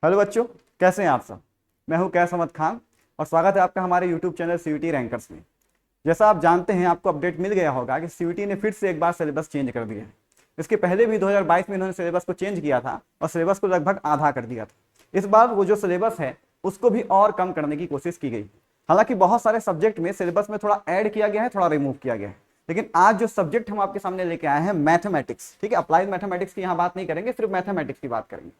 Hello बच्चों, कैसे हैं आप सब। मैं हूं कैस अहमद खान और स्वागत है आपका हमारे यूट्यूब चैनल सीयूटी रैंकर्स में। जैसा आप जानते हैं, आपको अपडेट मिल गया होगा कि सीयूटी ने फिर से एक बार सिलेबस चेंज कर दिया है। इसके पहले भी 2022 में इन्होंने सिलेबस को चेंज किया था और सिलेबस को लगभग आधा कर दिया था। इस बार वो जो सिलेबस है उसको भी और कम करने की कोशिश की गई। हालांकि बहुत सारे सब्जेक्ट में सिलेबस में थोड़ा ऐड किया गया है, थोड़ा रिमूव किया गया है, लेकिन आज जो सब्जेक्ट हम आपके सामने लेके आए हैं मैथमेटिक्स, ठीक है, अप्लाइड मैथमेटिक्स की यहाँ बात नहीं करेंगे, सिर्फ मैथमेटिक्स की बात करेंगे।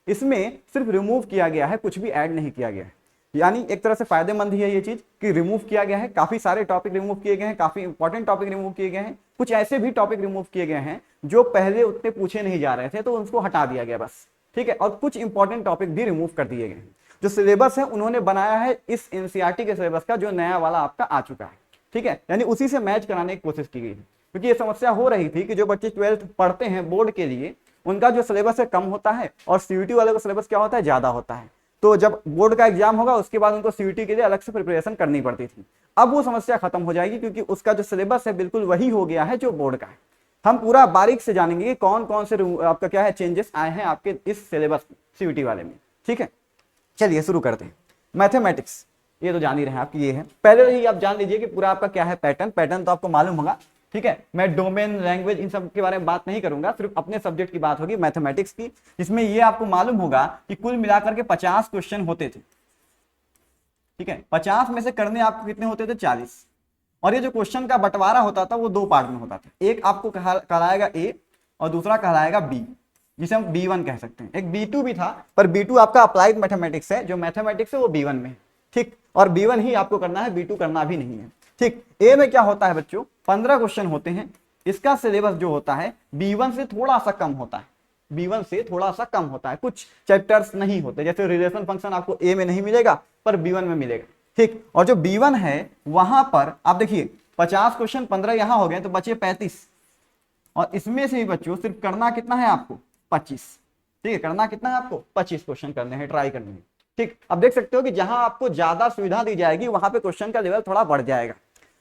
इसमें सिर्फ रिमूव किया गया है, कुछ भी ऐड नहीं किया गया है। यानी एक तरह से फायदेमंद ही है ये चीज कि रिमूव किया गया है। काफी सारे टॉपिक रिमूव किए गए हैं, काफी इंपॉर्टेंट टॉपिक रिमूव किए गए हैं, कुछ ऐसे भी टॉपिक रिमूव किए गए हैं जो पहले उतने पूछे नहीं जा रहे थे, तो उनको हटा दिया गया बस, ठीक है। और कुछ इंपॉर्टेंट टॉपिक भी रिमूव कर दिए गए। जो सिलेबस है उन्होंने बनाया है इस एनसीईआरटी के सिलेबस का, जो नया वाला आपका आ चुका है, ठीक है। यानी उसी से मैच कराने की कोशिश की गई है, क्योंकि ये समस्या हो रही थी कि जो बच्चे 12th पढ़ते हैं बोर्ड के लिए, उनका जो सिलेबस है कम होता है और सीयूटी वाले का सिलेबस क्या होता है, ज्यादा होता है। तो जब बोर्ड का एग्जाम होगा उसके बाद उनको सीयूटी के लिए अलग से प्रिपरेशन करनी पड़ती थी। अब वो समस्या खत्म हो जाएगी, क्योंकि उसका जो सिलेबस है बिल्कुल वही हो गया है जो बोर्ड का है। हम पूरा बारीक से जानेंगे कि कौन कौन से आपका क्या है चेंजेस आए हैं आपके इस सिलेबस सीयूटी वाले में, ठीक है। चलिए शुरू करते हैं। मैथमेटिक्स ये तो जान ही रहे हैं आपकी, ये है। पहले ही आप जान लीजिए कि पूरा आपका क्या है पैटर्न तो आपको मालूम होगा, ठीक है। मैं डोमेन, लैंग्वेज, इन सब के बारे में बात नहीं करूंगा, सिर्फ अपने सब्जेक्ट की बात होगी मैथमेटिक्स की, जिसमें ये आपको मालूम होगा कि कुल मिलाकर के 50 क्वेश्चन होते थे, ठीक है। 50 में से करने आपको कितने होते थे, 40। और ये जो क्वेश्चन का बंटवारा होता था वो दो पार्ट में होता था। एक आपको कहलाएगा ए और दूसरा कहलाएगा बी, जिसे हम B1 कह सकते हैं। एक B2 भी था, पर B2 आपका अप्लाइड मैथमेटिक्स है, जो मैथमेटिक्स है वो B1 में है, ठीक। और B1 ही आपको करना है, B2 करना भी नहीं है, ठीक। ए में क्या होता है बच्चों, 15 क्वेश्चन होते हैं। इसका सिलेबस जो होता है B1 से थोड़ा सा कम होता है, B1 से थोड़ा सा कम होता है। कुछ चैप्टर्स नहीं होते, जैसे रिलेशन फंक्शन आपको ए में नहीं मिलेगा पर B1 में मिलेगा, ठीक। और जो B1 है वहां पर आप देखिए 50 क्वेश्चन, 15 यहां हो गए तो बचे 35। और इसमें से ही बच्चों सिर्फ करना कितना है आपको, 25, ठीक है। करना कितना है आपको, 25 क्वेश्चन करने हैं, ट्राई करने हैं, ठीक। अब देख सकते हो कि जहां आपको ज्यादा सुविधा दी जाएगी वहां पे क्वेश्चन का लेवल थोड़ा बढ़ जाएगा,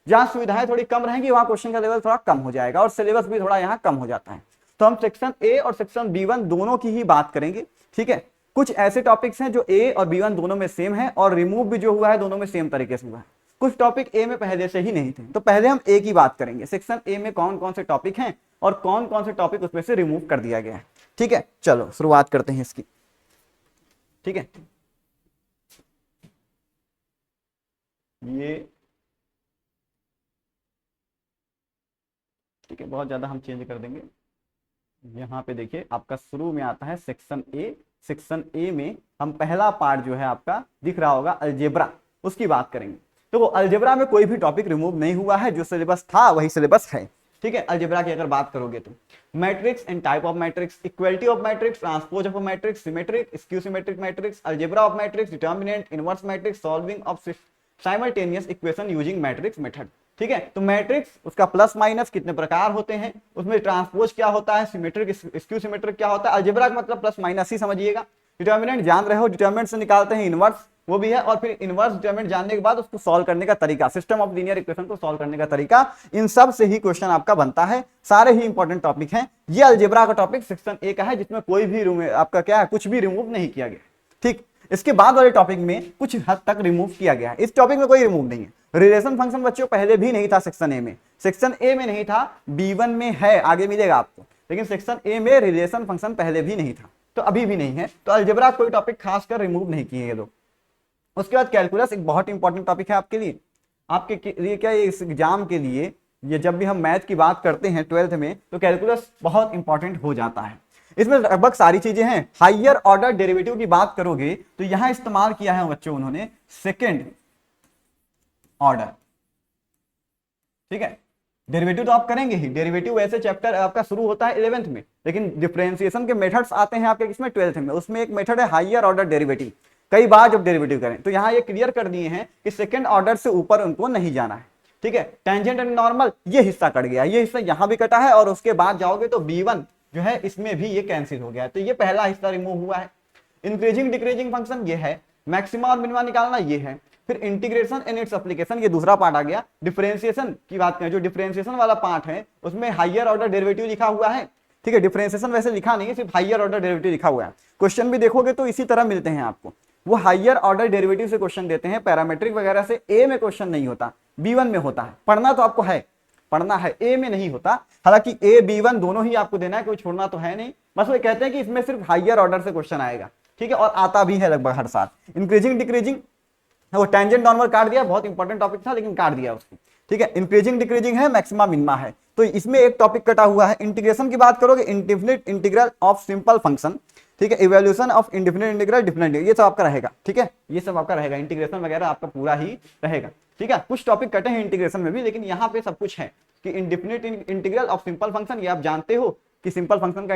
जहां सुविधाएं थोड़ी कम रहेंगी वहां क्वेश्चन का लेवल थोड़ा कम हो जाएगा और सिलेबस भी थोड़ा यहाँ कम हो जाता है। तो हम सेक्शन ए और सेक्शन B1 दोनों की ही बात करेंगे, ठीक है। कुछ ऐसे टॉपिक्स हैं जो ए और B1 दोनों में सेम है और रिमूव भी जो हुआ है दोनों में सेम तरीके से हुआ है। कुछ टॉपिक ए में पहले से ही नहीं थे, तो पहले हम ए की बात करेंगे, सेक्शन ए में कौन कौन से टॉपिक हैं और कौन कौन से टॉपिक उसमें से रिमूव कर दिया गया है, ठीक है। चलो शुरुआत करते हैं इसकी, ठीक है। ये ठीक है, बहुत ज्यादा हम चेंज कर देंगे। यहाँ पे देखिए आपका शुरू में आता है सेक्शन ए। सेक्शन ए में हम पहला पार्ट जो है आपका दिख रहा होगा अलजेब्रा, उसकी बात करेंगे। तो वो अलजेब्रा में कोई भी टॉपिक रिमूव नहीं हुआ है, जो सिलेबस था वही सिलेबस है, ठीक है। अलजेब्रा की अगर बात करोगे तो matrix and type of matrix, equality of matrix, transpose of matrix, symmetric, skew symmetric matrix, algebra of matrix, determinant, inverse matrix, solving of simultaneous equation using matrix method, ठीक है। तो मैट्रिक्स उसका प्लस माइनस कितने प्रकार होते हैं, उसमें transpose क्या होता है, सिमेट्रिक स्क्यू सिमेट्रिक क्या होता है, अलजेब्रा का मतलब प्लस माइनस ही समझिएगा। डिटर्मिनेंट जान रहे हो, डिटर्मिनेंट से निकालते हैं इनवर्स, वो भी है। और फिर इनवर्स डिटर्मिनेंट जानने के बाद उसको सॉल्व करने का तरीका, सिस्टम ऑफ लीनियर इक्वेशन को सॉल्व करने का तरीका, इन सब से ही क्वेश्चन आपका बनता है। सारे ही इंपॉर्टेंट टॉपिक हैं। ये अलजेब्रा का टॉपिक सेक्शन ए का है, जिसमें कोई भी आपका क्या है, कुछ भी रिमूव नहीं किया गया, ठीक। इसके बाद वाले टॉपिक में कुछ हद तक रिमूव किया गया है, इस टॉपिक में कोई रिमूव नहीं है। रिलेशन फंक्शन बच्चों पहले भी नहीं था सेक्शन ए में, सेक्शन ए में नहीं था, B1 में है, आगे मिलेगा आपको, लेकिन सेक्शन ए में रिलेशन फंक्शन पहले भी नहीं था, तो अभी भी नहीं है। तो अलजेब्रा कोई टॉपिक खासकर रिमूव नहीं किए ये लोग। उसके बाद कैलकुलस एक बहुत इंपॉर्टेंट टॉपिक है आपके लिए, आपके लिए क्या, इस एग्जाम के लिए, ये जब भी हम मैथ की बात करते हैं 12th में, तो कैलकुलस बहुत इंपॉर्टेंट हो जाता है। इसमें लगभग सारी चीजें हैं। हायर ऑर्डर डेरिवेटिव की बात करोगे तो यहां इस्तेमाल किया है बच्चों उन्होंने सेकेंड ऑर्डर, ठीक है। डेरिवेटिव तो आप करेंगे ही, डेरिवेटिव वैसे चैप्टर आपका शुरू होता है 11th में, लेकिन डिफरेंशिएशन के मेथड्स आते हैं आपके किसमें, 12th में। उसमें एक मेथड है हायर ऑर्डर डेरिवेटिव, कई बार जब डेरिवेटिव करें तो यहाँ ये क्लियर कर दिए हैं कि सेकेंड ऑर्डर से ऊपर उनको नहीं जाना है, ठीक है। टेंजेंट एंड नॉर्मल ये हिस्सा कट गया, ये हिस्सा यहाँ भी कटा है, और उसके बाद जाओगे तो B1 जो है इसमें भी ये कैंसिल हो गया, तो ये पहला हिस्सा रिमूव हुआ है। इंक्रीजिंग डिक्रीजिंग फंक्शन ये है, मैक्सिमा और मिनिमा निकालना ये है, फिर इंटीग्रेशन एंड इट्स एप्लीकेशन ये दूसरा पार्ट आ गया। डिफरेंशिएशन की बात करें, जो डिफरेंशिएशन वाला पार्ट है उसमें हायर ऑर्डर डेरिवेटिव लिखा हुआ है, ठीक है, डिफरेंशिएशन वैसे लिखा नहीं है, सिर्फ हायर ऑर्डर डेरिवेटिव लिखा हुआ है। क्वेश्चन भी देखोगे तो इसी तरह मिलते हैं आपको, वो हायर ऑर्डर डेरिवेटिव से क्वेश्चन देते हैं, पैरामेट्रिक वगैरह से ए में क्वेश्चन नहीं होता, B1 में होता है। पढ़ना तो आपको है, पढ़ना है, ए में नहीं होता। हालांकि ए B1 दोनों ही आपको देना है, कोई छोड़ना तो है नहीं, बस वो कहते हैं कि इसमें सिर्फ हायर ऑर्डर से क्वेश्चन आएगा, ठीक है, और आता भी है लगभग हर साल। इंक्रीजिंग डिक्रीजिंग, वो टेंजेंट नॉर्मल काट दिया, बहुत इंपॉर्टेंट टॉपिक था लेकिन काट दिया उसको, ठीक है। इंक्रीजिंग डिक्रीजिंग है, मैक्सिमा मिनिमा है, तो इसमें एक टॉपिक कटा हुआ है। इंटीग्रेशन की बात करोगे, indefinite integral of simple function, ठीक है, evaluation of indefinite integral, definite, ये सब आपका रहेगा, ठीक है, ये सब आपका रहेगा, इंटीग्रेशन वगैरह आपका पूरा ही रहेगा, ठीक है। कुछ टॉपिक कटे हैं इंटीग्रेशन में भी, लेकिन यहाँ पे सब कुछ है कि indefinite integral of simple function, ये आप जानते हो कि सिंपल फंक्शन का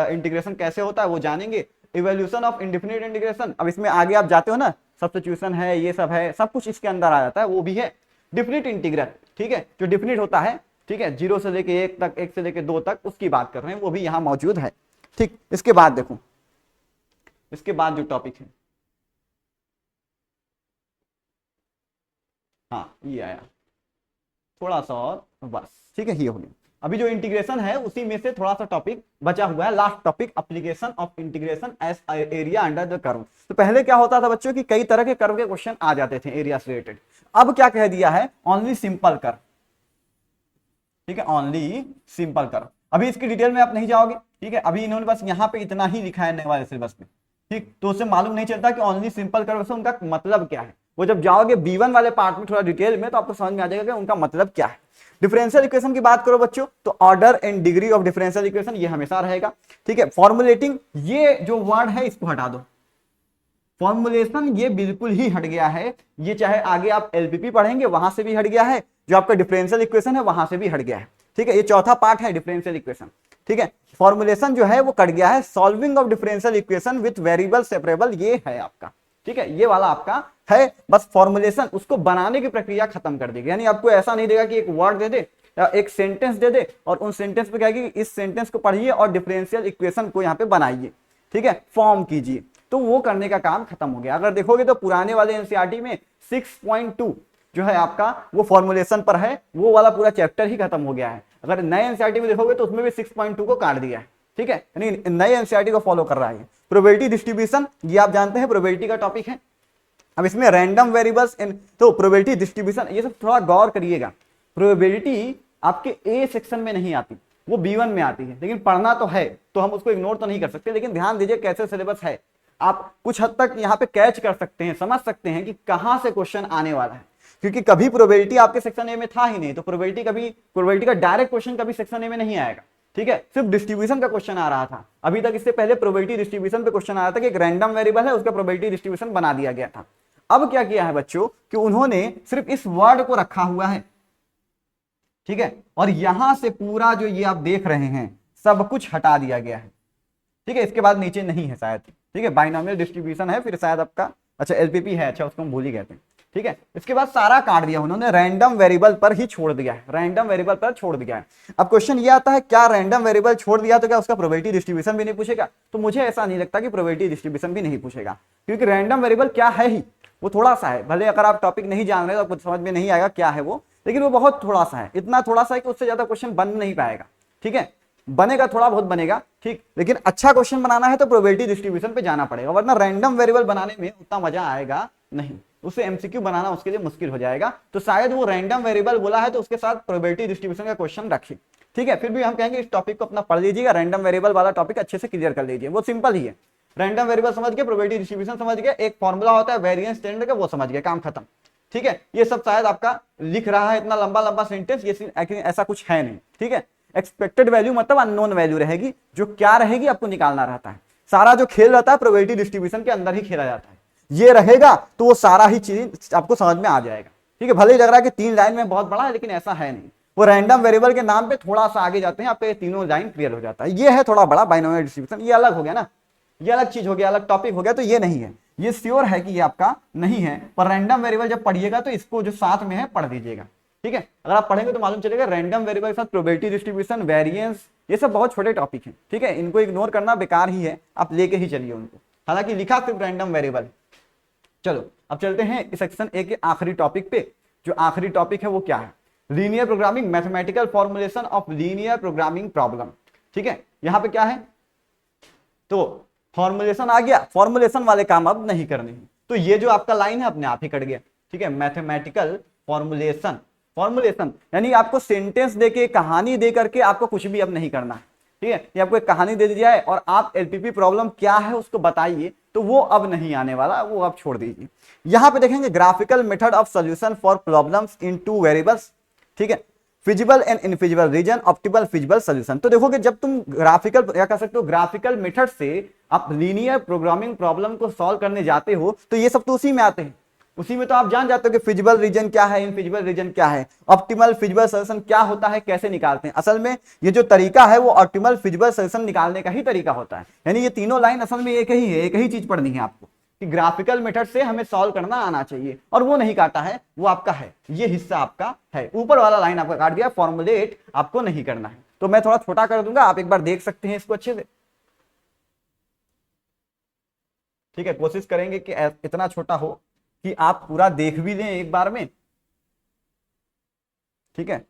इंटीग्रेशन कैसे होता है, वो जानेंगे। इवैल्यूएशन ऑफ इंडेफिनिट इंटीग्रेशन, अब इसमें आगे आप जाते हो ना, सब्स्टिट्यूशन है, ये सब है, सब कुछ इसके अंदर आ जाता है, वो भी है। डिफिनिट इंटीग्रल, ठीक है, जो डिफिनिट होता है, ठीक है, 0 से लेके 1 तक, 1 से लेके 2 तक, उसकी बात कर रहे हैं, वो भी यहाँ मौजूद है, ठीक। इसके बाद देखो, इसके बाद जो टॉपिक है, हाँ ये आया थोड़ा सा और बस, ठीक है, ये हो गया। अभी जो इंटीग्रेशन है उसी में से थोड़ा सा टॉपिक बचा हुआ है, last topic, application of integration as area under the curve. तो पहले क्या होता था बच्चों की कई तरह के कर्व के क्वेश्चन आ जाते थे एरिया से रिलेटेड, अब क्या कह दिया है, ओनली सिंपल कर्व, ठीक है, ओनली सिंपल कर्व। अभी इसकी डिटेल में आप नहीं जाओगे, ठीक है, अभी इन्होंने बस यहाँ पे इतना ही लिखा है नए वाले सिलेबस में, ठीक, तो उससे मालूम नहीं चलता कि ओनली सिंपल कर्व से उनका मतलब क्या है। वो जब जाओगे B1 वाले पार्ट में थोड़ा डिटेल में, तो आपको समझ में आ जाएगा कि उनका मतलब क्या है। डिफरेंशियल इक्वेशन की बात करो बच्चों, तो order and degree of differential equation ये हमेशा रहेगा, ठीक है। फॉर्मुलेटिंग, ये जो वर्ड है इसको हटा दो, फॉर्मुलेशन ये बिल्कुल ही हट गया है, ये चाहे आगे आप LPP पढ़ेंगे वहां से भी हट गया है, जो आपका डिफरेंशियल इक्वेशन है वहां से भी हट गया है, ठीक है, ये चौथा पार्ट है डिफरेंशियल इक्वेशन, ठीक है। फॉर्मुलेशन जो है वो कट गया है, solving of differential equation with variable separable, ये है आपका, ठीक है, ये वाला आपका है। बस फॉर्मुलेशन, उसको बनाने की प्रक्रिया खत्म कर देगी, यानी आपको ऐसा नहीं देगा कि एक वर्ड दे दे या एक सेंटेंस दे दे और उन सेंटेंस पे कहेगी कि इस सेंटेंस को पढ़िए और डिफरेंशियल इक्वेशन को यहाँ पे बनाइए, ठीक है, फॉर्म कीजिए, तो वो करने का काम खत्म हो गया। अगर देखोगे तो पुराने वाले एनसीईआरटी में 6.2 जो है आपका वो फॉर्मुलेशन पर है, वो वाला पूरा चैप्टर ही खत्म हो गया है। अगर नए एनसीईआरटी में देखोगे तो उसमें भी 6.2 को काट दिया है, ठीक है, यानी नए एनसीईआरटी को फॉलो कर रहा है। प्रोबेबिलिटी डिस्ट्रीब्यूशन, ये आप जानते हैं प्रोबेबिलिटी का टॉपिक है। अब इसमें रैंडम वेरिएबल्स इन, तो प्रोबेबिलिटी डिस्ट्रीब्यूशन, ये सब थोड़ा गौर करिएगा। प्रोबेबिलिटी आपके ए सेक्शन में नहीं आती, वो B1 में आती है, लेकिन पढ़ना तो है, तो हम उसको इग्नोर तो नहीं कर सकते, लेकिन ध्यान दीजिए कैसे सिलेबस है, आप कुछ हद तक यहाँ पे कैच कर सकते हैं, समझ सकते हैं कि कहां से क्वेश्चन आने वाला है, क्योंकि कभी प्रोबेबिलिटी आपके सेक्शन ए में था ही नहीं, तो प्रोबेबिलिटी का डायरेक्ट क्वेश्चन कभी सेक्शन ए में नहीं आएगा, ठीक है, सिर्फ डिस्ट्रीब्यूशन का क्वेश्चन आ रहा था अभी तक। इससे पहले प्रोबेबिलिटी डिस्ट्रीब्यूशन पे क्वेश्चन आया था कि एक रैंडम वेरिएबल है, उसका प्रोबेबिलिटी डिस्ट्रीब्यूशन बना दिया गया था। अब क्या किया है बच्चों कि उन्होंने सिर्फ इस वर्ड को रखा हुआ है, ठीक है, और यहां से पूरा जो ये आप देख रहे हैं सब कुछ हटा दिया गया है, ठीक है। इसके बाद नीचे नहीं है शायद, ठीक है, बाइनोमियल डिस्ट्रीब्यूशन है, फिर शायद आपका अच्छा LPP है, अच्छा उसको हम भूल ही गए थे, ठीक है। इसके बाद सारा काट दिया उन्होंने, रैंडम वेरिएबल पर ही छोड़ दिया है, रैंडम वेरिएबल पर छोड़ दिया है। अब क्वेश्चन ये आता है क्या रैंडम वेरिएबल छोड़ दिया तो क्या उसका प्रोबेबिलिटी डिस्ट्रीब्यूशन भी नहीं पूछेगा? तो मुझे ऐसा नहीं लगता कि प्रोबेबिलिटी डिस्ट्रीब्यूशन भी नहीं पूछेगा, क्योंकि रैंडम वेरिएबल क्या है ही, वो थोड़ा सा है, भले अगर आप टॉपिक नहीं जान रहे तो आपको समझ में नहीं आएगा क्या है वो, लेकिन वो बहुत थोड़ा सा है, इतना थोड़ा सा है कि उससे ज्यादा क्वेश्चन बन नहीं पाएगा, ठीक है, बनेगा थोड़ा बहुत बनेगा, ठीक, लेकिन अच्छा क्वेश्चन बनाना है तो प्रोबेबिलिटी डिस्ट्रीब्यूशन पे जाना पड़ेगा, वरना रैंडम वेरिएबल बनाने में उतना मजा आएगा नहीं, उसे MCQ बनाना उसके लिए मुश्किल हो जाएगा। तो शायद वो रैंडम वेरिएबल बोला है तो उसके साथ प्रोबेबिलिटी डिस्ट्रीब्यूशन का क्वेश्चन रखिए, ठीक है। फिर भी हम कहेंगे इस टॉपिक को अपना पढ़ लीजिएगा, रैंडम वेरिएबल वाला टॉपिक अच्छे से क्लियर कर लीजिए, वो सिंपल ही है। रैंडम वेरिएबल समझ गए, प्रोबेबिलिटी डिस्ट्रीब्यूशन समझ गए, एक फॉर्मूला होता है वेरिएंस स्टैंडर्ड का, वो समझ गए, काम खत्म, ठीक है। ये सब शायद आपका लिख रहा है इतना लंबा लंबा सेंटेंस, ये ऐसा कुछ है नहीं, ठीक है। एक्सपेक्टेड वैल्यू मतलब अननोन वैल्यू रहेगी, जो क्या रहेगी आपको निकालना रहता है, सारा जो खेल रहता है प्रोबेबिलिटी डिस्ट्रीब्यूशन के अंदर ही खेला जाता है, ये रहेगा तो वो सारा ही चीज आपको समझ में आ जाएगा, ठीक है। भले ही लग रहा है कि 3 लाइन में बहुत बड़ा है, लेकिन ऐसा है नहीं, वो रैंडम वेरिएबल के नाम पे थोड़ा सा आगे जाते हैं, आपके तीनों लाइन क्लियर हो जाता है। ये है थोड़ा बड़ा बाइनोमियल डिस्ट्रीब्यूशन, ये अलग हो गया ना, ये अलग चीज हो गया, अलग टॉपिक हो गया, तो ये नहीं है, ये श्योर है कि ये आपका नहीं है। पर रैंडम वेरिएबल जब पढ़िएगा तो इसको जो साथ में है पढ़ दीजिएगा, ठीक है। अगर आप पढ़ेंगे तो मालूम चलेगा रैंडम वेरिएबल के साथ प्रोबेबिलिटी डिस्ट्रीब्यूशन, वेरिएंस, ये सब बहुत छोटे टॉपिक हैं, ठीक है, इनको इग्नोर करना बेकार ही है, आप लेके ही चलिए उनको, हालांकि लिखा सिर्फ रैंडम वेरिएबल। चलो अब चलते हैं इस सेक्शन ए के आखिरी टॉपिक पे। जो आखिरी टॉपिक है वो क्या है? Linear programming, mathematical formulation of linear programming problem, ठीक है। यहाँ पे क्या है, तो फॉर्मुलेशन आ गया, फॉर्मुलेशन वाले काम अब नहीं करने हैं, तो ये जो आपका लाइन है अपने आप ही कट गया। ठीक है, मैथमेटिकल फॉर्मुलेशन, फॉर्मुलेशन यानी आपको सेंटेंस देके, कहानी दे करके आपको कुछ भी अब नहीं करना है। ठीक है, ये आपको एक कहानी दे दिया है और आप एलपीपी प्रॉब्लम क्या है उसको बताइए, तो वो अब नहीं आने वाला, वो आप छोड़ दीजिए। यहां पे देखेंगे graphical method of solution for problems in two variables. ठीक है, feasible and infeasible region, optimal feasible solution. तो देखोगे जब तुम ग्राफिकल या कह सकते हो ग्राफिकल मेथड से आप लीनियर प्रोग्रामिंग प्रॉब्लम को सॉल्व करने जाते हो, तो ये सब तो उसी में आते हैं। उसी में तो आप जान जाते हो कि फिजिबल रीजन क्या है, इनफिजिबल रीजन क्या है, ऑप्टिमल फिजिबल सॉल्यूशन क्या होता है, कैसे निकालते हैं। असल में ये जो तरीका है वो ऑप्टिमल फिजिबल सॉल्यूशन निकालने का ही तरीका होता है। यानी ये तीनों लाइन असल में एक ही है, एक ही चीज पढ़नी है आपको कि ग्राफिकल मेथड से हमें सॉल्व करना आना चाहिए, और वो नहीं काटा है, वो आपका है, ये हिस्सा आपका है। ऊपर वाला लाइन आपका काट दिया, फॉर्मुलेट आपको नहीं करना है। तो मैं थोड़ा छोटा कर दूंगा, आप एक बार देख सकते हैं इसको अच्छे से। ठीक है, कोशिश करेंगे कि इतना छोटा हो कि आप पूरा देख भी लें एक बार में। ठीक है,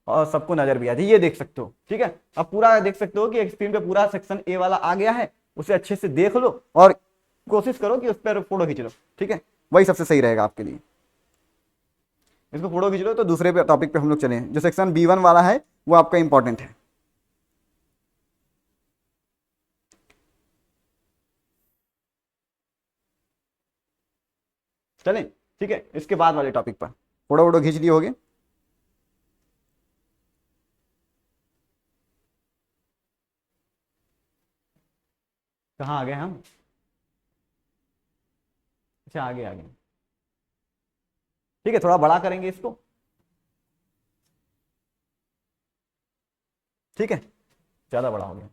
और सबको नजर भी आ जाए, ये देख सकते हो। ठीक है, अब पूरा देख सकते हो कि स्क्रीन पे पूरा सेक्शन ए वाला आ गया है, उसे अच्छे से देख लो और कोशिश करो कि उस पर फोटो खींच लो। ठीक है, वही सबसे सही रहेगा आपके लिए। इसको फोटो खींच लो तो दूसरे पे टॉपिक पे हम लोग चले। जो सेक्शन B1 वाला है वो आपका इंपॉर्टेंट है। चलें, ठीक है, इसके बाद वाले टॉपिक पर फोटो वोटो खींच लिए होगे। कहाँ आ गए हम? अच्छा, आगे आगे। ठीक है, थोड़ा बड़ा करेंगे इसको। ठीक है, ज्यादा बड़ा हो गया।